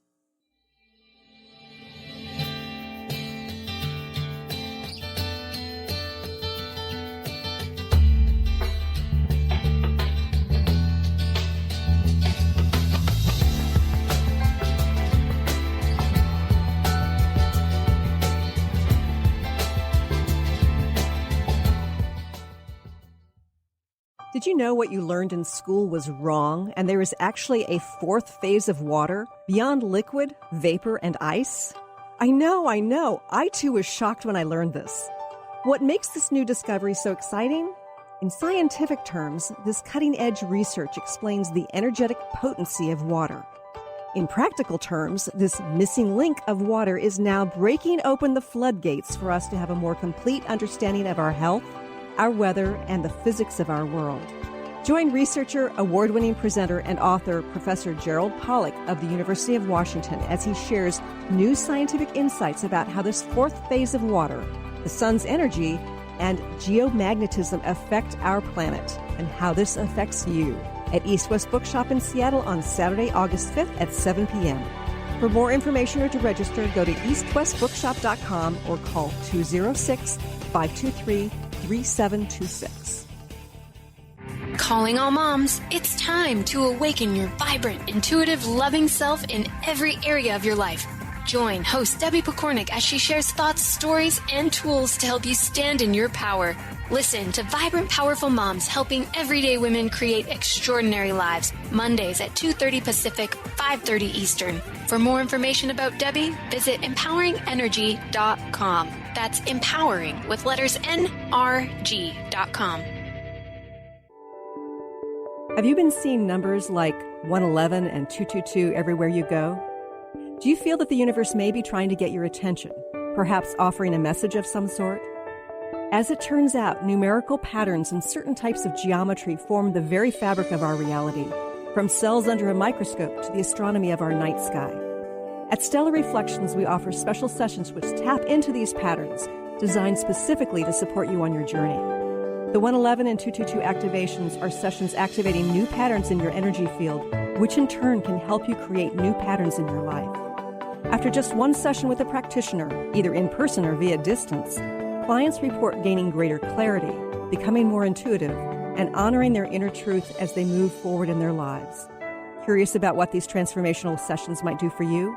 Speaker 3: Did you know what you learned in school was wrong, and there is actually a 4th phase of water beyond liquid, vapor, and ice? I know. I too was shocked when I learned this. What makes this new discovery so exciting? In scientific terms, this cutting-edge research explains the energetic potency of water. In practical terms, this missing link of water is now breaking open the floodgates for us to have a more complete understanding of our health, our weather, and the physics of our world. Join researcher, award-winning presenter, and author Professor Gerald Pollack of the University of Washington as he shares new scientific insights about how this 4th phase of water, the sun's energy, and geomagnetism affect our planet, and how this affects you, at East West Bookshop in Seattle on Saturday, August 5th at 7 p.m. For more information or to register, go to eastwestbookshop.com or call 206-523-3726.
Speaker 1: Calling all moms, it's time to awaken your vibrant, intuitive, loving self in every area of your life. Join host Debbie Pokornik as she shares thoughts, stories, and tools to help you stand in your power. Listen to Vibrant, Powerful Moms helping everyday women create extraordinary lives. Mondays at 2:30 Pacific, 5:30 Eastern. For more information about Debbie, visit empoweringenergy.com. That's empowering with letters NRG.com.
Speaker 3: Have you been seeing numbers like 111 and 222 everywhere you go? Do you feel that the universe may be trying to get your attention, perhaps offering a message of some sort? As it turns out, numerical patterns and certain types of geometry form the very fabric of our reality, from cells under a microscope to the astronomy of our night sky. At Stellar Reflections, we offer special sessions which tap into these patterns, designed specifically to support you on your journey. The 111 and 222 activations are sessions activating new patterns in your energy field, which in turn can help you create new patterns in your life. After just one session with a practitioner, either in person or via distance, clients report gaining greater clarity, becoming more intuitive, and honoring their inner truth as they move forward in their lives. Curious about what these transformational sessions might do for you?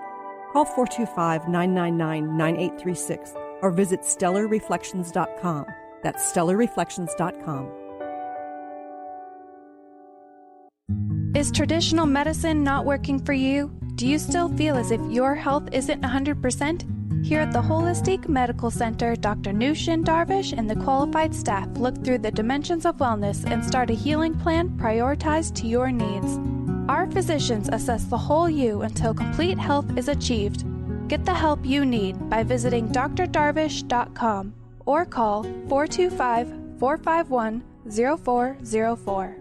Speaker 3: Call 425-999-9836 or visit stellarreflections.com. That's stellarreflections.com.
Speaker 7: Is traditional medicine not working for you? Do you still feel as if your health isn't 100%? Here at the Holistic Medical Center, Dr. Nushin Darvish and the qualified staff look through the dimensions of wellness and start a healing plan prioritized to your needs. Our physicians assess the whole you until complete health is achieved. Get the help you need by visiting drdarvish.com or call 425-451-0404.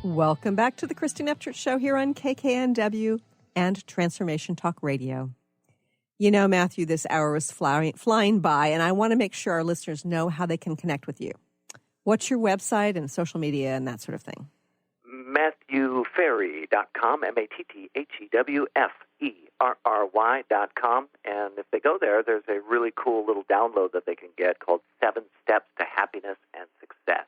Speaker 3: Welcome back to the Christine Upchurch Show here on KKNW and Transformation Talk Radio. You know, Matthew, this hour was flying by, and I want to make sure our listeners know how they can connect with you. What's your website and social media and that sort of thing?
Speaker 5: MatthewFerry.com, MatthewFerry.com. And if they go there, there's a really cool little download that they can get called 7 Steps to Happiness and Success.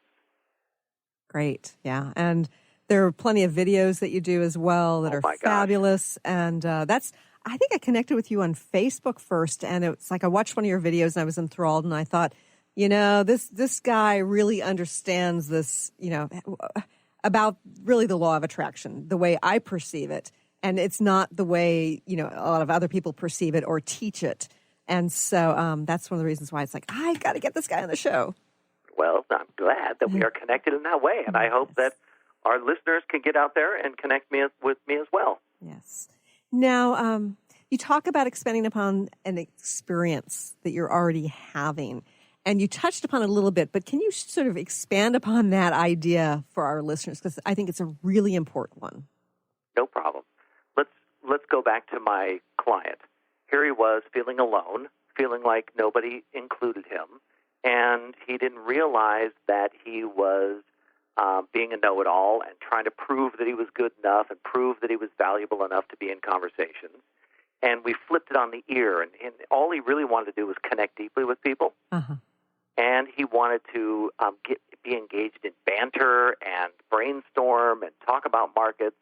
Speaker 3: Great, yeah. And there are plenty of videos that you do as well that are fabulous. And I think I connected with you on Facebook first, and it's like I watched one of your videos and I was enthralled, and I thought, you know, this guy really understands this, you know, about really the law of attraction, the way I perceive it. And it's not the way, you know, a lot of other people perceive it or teach it. And so that's one of the reasons why it's like, I got to get this guy on the show.
Speaker 5: Well, I'm glad that we are connected in that way, and I hope that our listeners can get out there and connect with me as well.
Speaker 3: Yes. Now, you talk about expanding upon an experience that you're already having, and you touched upon it a little bit, but can you sort of expand upon that idea for our listeners? Because I think it's a really important one.
Speaker 5: No problem. Let's go back to my client. Here he was feeling alone, feeling like nobody included him, and he didn't realize that he was being a know-it-all and trying to prove that he was good enough and prove that he was valuable enough to be in conversations. And we flipped it on the ear, and all he really wanted to do was connect deeply with people. Uh-huh. And he wanted to be engaged in banter and brainstorm and talk about markets,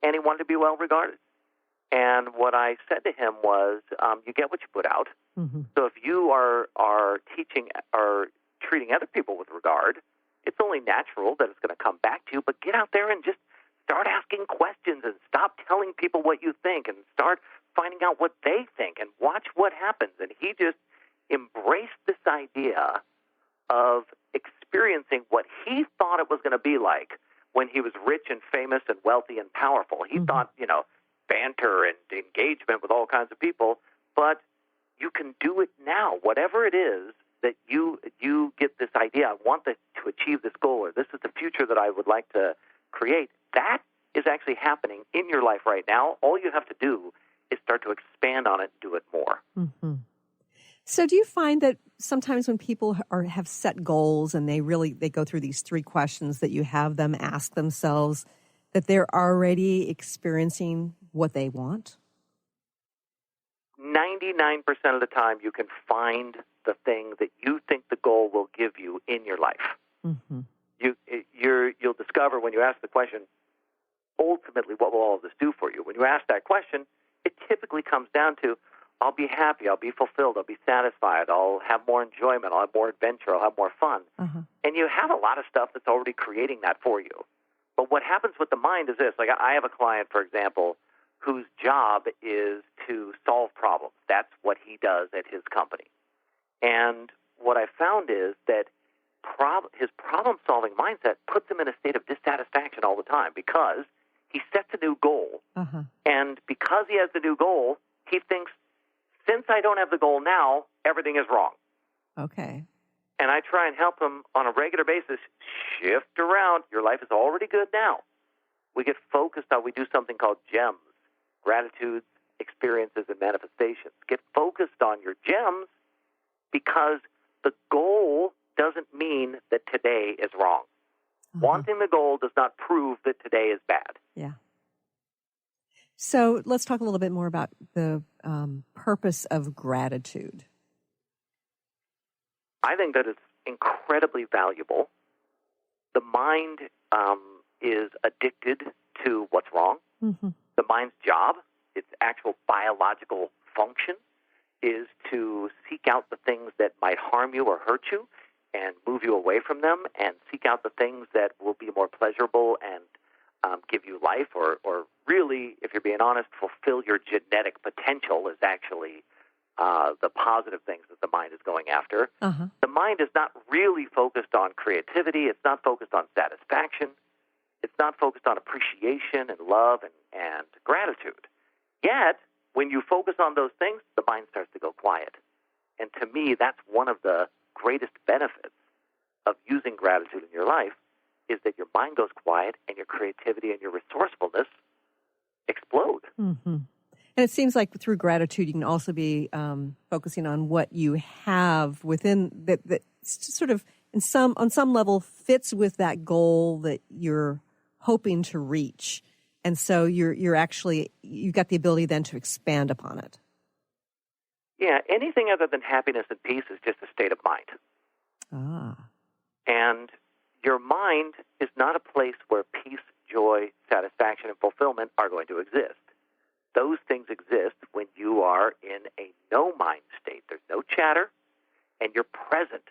Speaker 5: and he wanted to be well-regarded. And what I said to him was, you get what you put out. Mm-hmm. So if you are teaching or treating other people with regard, it's only natural that it's going to come back to you, but get out there and just start asking questions and stop telling people what you think and start finding out what they think and watch what happens. And he just embraced this idea of experiencing what he thought it was going to be like when he was rich and famous and wealthy and powerful. He thought, you know, banter and engagement with all kinds of people, but you can do it now. Whatever it is that you get this idea, I want to achieve this goal, or this is the future that I would like to create, that is actually happening in your life right now. All you have to do is start to expand on it and do it more.
Speaker 3: Mm-hmm. So do you find that sometimes when people have set goals and they go through these 3 questions that you have them ask themselves, that they're already experiencing what they want?
Speaker 5: 99% of the time you can find the thing that you think the goal will give you in your life. Mm-hmm. You'll discover when you ask the question, ultimately, what will all of this do for you? When you ask that question, it typically comes down to, I'll be happy, I'll be fulfilled, I'll be satisfied, I'll have more enjoyment, I'll have more adventure, I'll have more fun. Uh-huh. And you have a lot of stuff that's already creating that for you. But what happens with the mind is this. Like, I have a client, for example, whose job is to solve problems. That's what he does at his company. And what I found is that his problem-solving mindset puts him in a state of dissatisfaction all the time because he sets a new goal. Uh-huh. And because he has the new goal, he thinks, since I don't have the goal now, everything is wrong.
Speaker 3: Okay.
Speaker 5: And I try and help him on a regular basis shift around. Your life is already good now. We get focused on, we do something called GEMS, gratitudes, experiences, and manifestations. Get focused on your GEMS because the goal doesn't mean that today is wrong. Uh-huh. Wanting the goal does not prove that today is bad.
Speaker 3: Yeah. So let's talk a little bit more about the purpose of gratitude.
Speaker 5: I think that it's incredibly valuable. The mind is addicted to what's wrong.
Speaker 3: Mm-hmm.
Speaker 5: The mind's job, its actual biological function, is to seek out the things that might harm you or hurt you and move you away from them, and seek out the things that will be more pleasurable and give you life, or really, if you're being honest, fulfill your genetic potential is actually the positive things that the mind is going after.
Speaker 3: Uh-huh.
Speaker 5: The mind is not really focused on creativity. It's not focused on satisfaction. It's not focused on appreciation and love and gratitude. Yet, when you focus on those things, the mind starts to go quiet. And to me, that's one of the greatest benefits of using gratitude in your life, is that your mind goes quiet and your creativity and your resourcefulness explode.
Speaker 3: Mm-hmm. And it seems like through gratitude, you can also be focusing on what you have within that sort of on some level fits with that goal that you're hoping to reach. And so you've got the ability then to expand upon it.
Speaker 5: Yeah, anything other than happiness and peace is just a state of mind.
Speaker 3: Ah.
Speaker 5: And your mind is not a place where peace, joy, satisfaction, and fulfillment are going to exist. Those things exist when you are in a no-mind state. There's no chatter, and you're present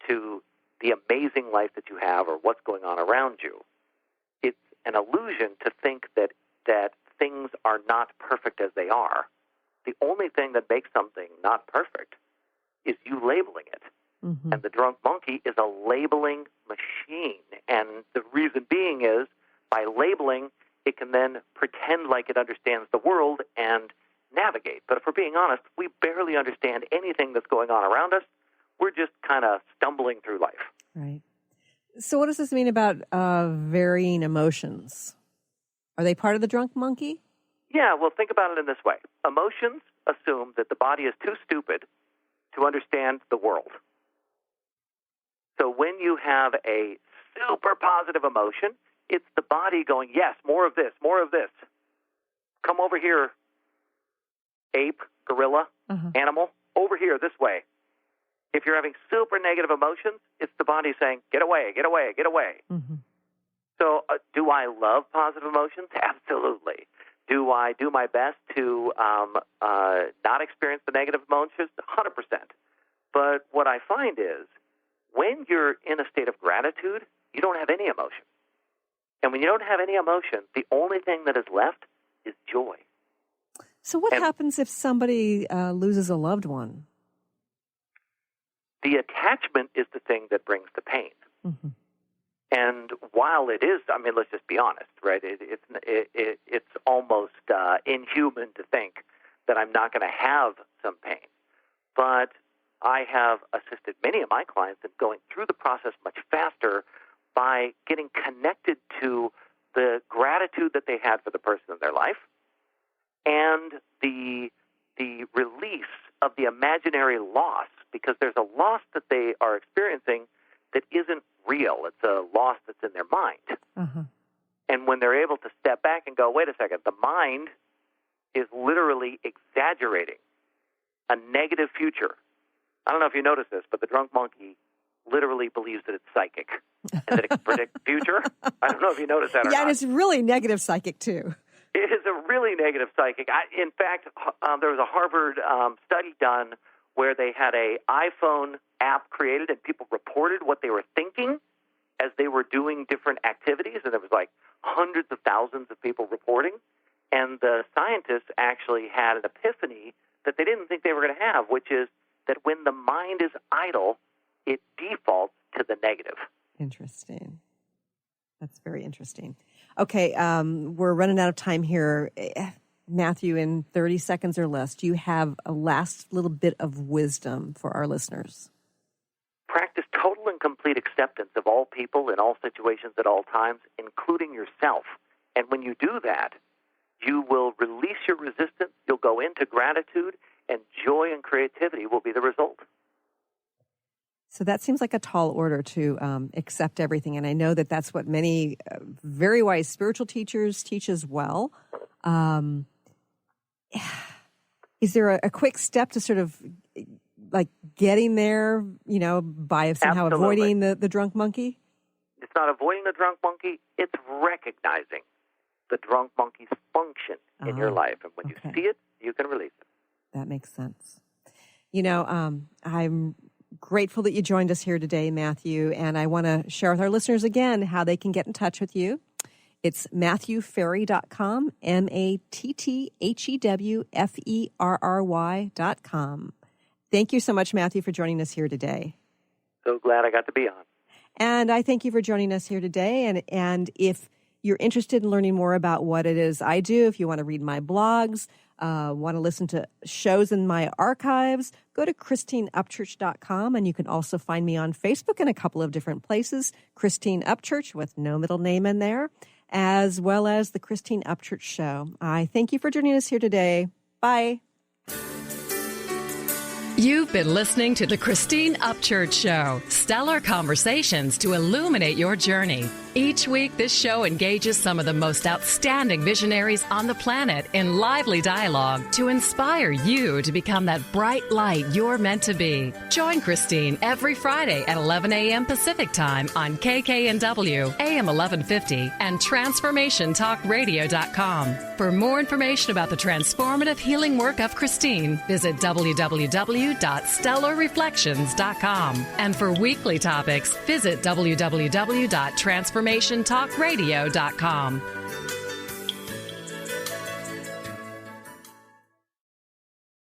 Speaker 5: to the amazing life that you have or what's going on around you. It's an illusion to think that things are not perfect as they are. The only thing that makes something not perfect is you labeling it.
Speaker 3: Mm-hmm.
Speaker 5: And the drunk monkey is a labeling machine. And the reason being is, by labeling, it can then pretend like it understands the world and navigate. But if we're being honest, we barely understand anything that's going on around us. We're just kind of stumbling through life.
Speaker 3: Right. So what does this mean about varying emotions? Are they part of the drunk monkey?
Speaker 5: Yeah, well, think about it in this way. Emotions assume that the body is too stupid to understand the world. So when you have a super positive emotion, it's the body going, yes, more of this, more of this. Come over here, ape, gorilla, animal, over here, this way. If you're having super negative emotions, it's the body saying, get away, get away, get away.
Speaker 3: Mm-hmm.
Speaker 5: So do I love positive emotions? Absolutely. Do I do my best to not experience the negative emotions? 100%. But what I find is, when you're in a state of gratitude, you don't have any emotion. And when you don't have any emotion, the only thing that is left is joy.
Speaker 3: So what happens if somebody loses a loved one?
Speaker 5: The attachment is the thing that brings the pain.
Speaker 3: Mm-hmm.
Speaker 5: And while it is, I mean, let's just be honest, right? It's almost inhuman to think that I'm not going to have some pain. But I have assisted many of my clients in going through the process much faster by getting connected to the gratitude that they had for the person in their life and the release of the imaginary loss, because there's a loss that they are experiencing that isn't real. It's a loss that's in their mind.
Speaker 3: Uh-huh.
Speaker 5: And when they're able to step back and go, wait a second, the mind is literally exaggerating a negative future. I don't know if you noticed this, but the drunk monkey literally believes that it's psychic and that it can predict the future. I don't know if you noticed that or not.
Speaker 3: Yeah, and it's really negative psychic, too.
Speaker 5: It is a really negative psychic. In fact, there was a Harvard study done where they had a iPhone app created and people reported what they were thinking as they were doing different activities, and there was like hundreds of thousands of people reporting. And the scientists actually had an epiphany that they didn't think they were going to have, which is that when the mind is idle, it defaults to the negative.
Speaker 3: Interesting. That's very interesting. Okay, we're running out of time here. Matthew, in 30 seconds or less, do you have a last little bit of wisdom for our listeners?
Speaker 5: Practice total and complete acceptance of all people in all situations at all times, including yourself. And when you do that, you will release your resistance, you'll go into gratitude, and joy and creativity will be the result.
Speaker 3: So that seems like a tall order to accept everything. And I know that that's what many very wise spiritual teachers teach as well. Is there a quick step to sort of like getting there, you know, by somehow
Speaker 5: Absolutely.
Speaker 3: avoiding the drunk monkey?
Speaker 5: It's not avoiding the drunk monkey. It's recognizing the drunk monkey's function in your life. And when you see it, you can release it.
Speaker 3: That makes sense. You know, I'm grateful that you joined us here today, Matthew, and I want to share with our listeners again how they can get in touch with you. It's MatthewFerry.com, MattheWFerry.com. Thank you so much, Matthew, for joining us here today.
Speaker 5: So glad I got to be on.
Speaker 3: And I thank you for joining us here today. And if you're interested in learning more about what it is I do, if you want to read my blogs, want to listen to shows in my archives, go to ChristineUpchurch.com, and you can also find me on Facebook in a couple of different places, Christine Upchurch with no middle name in there, as well as the Christine Upchurch Show. I thank you for joining us here today. Bye.
Speaker 2: You've been listening to the Christine Upchurch Show, stellar conversations to illuminate your journey. Each week, this show engages some of the most outstanding visionaries on the planet in lively dialogue to inspire you to become that bright light you're meant to be. Join Christine every Friday at 11 a.m. Pacific Time on KKNW, AM 1150, and TransformationTalkRadio.com. For more information about the transformative healing work of Christine, visit www.stellarreflections.com. And for weekly topics, visit www.transformationtalkradio.com.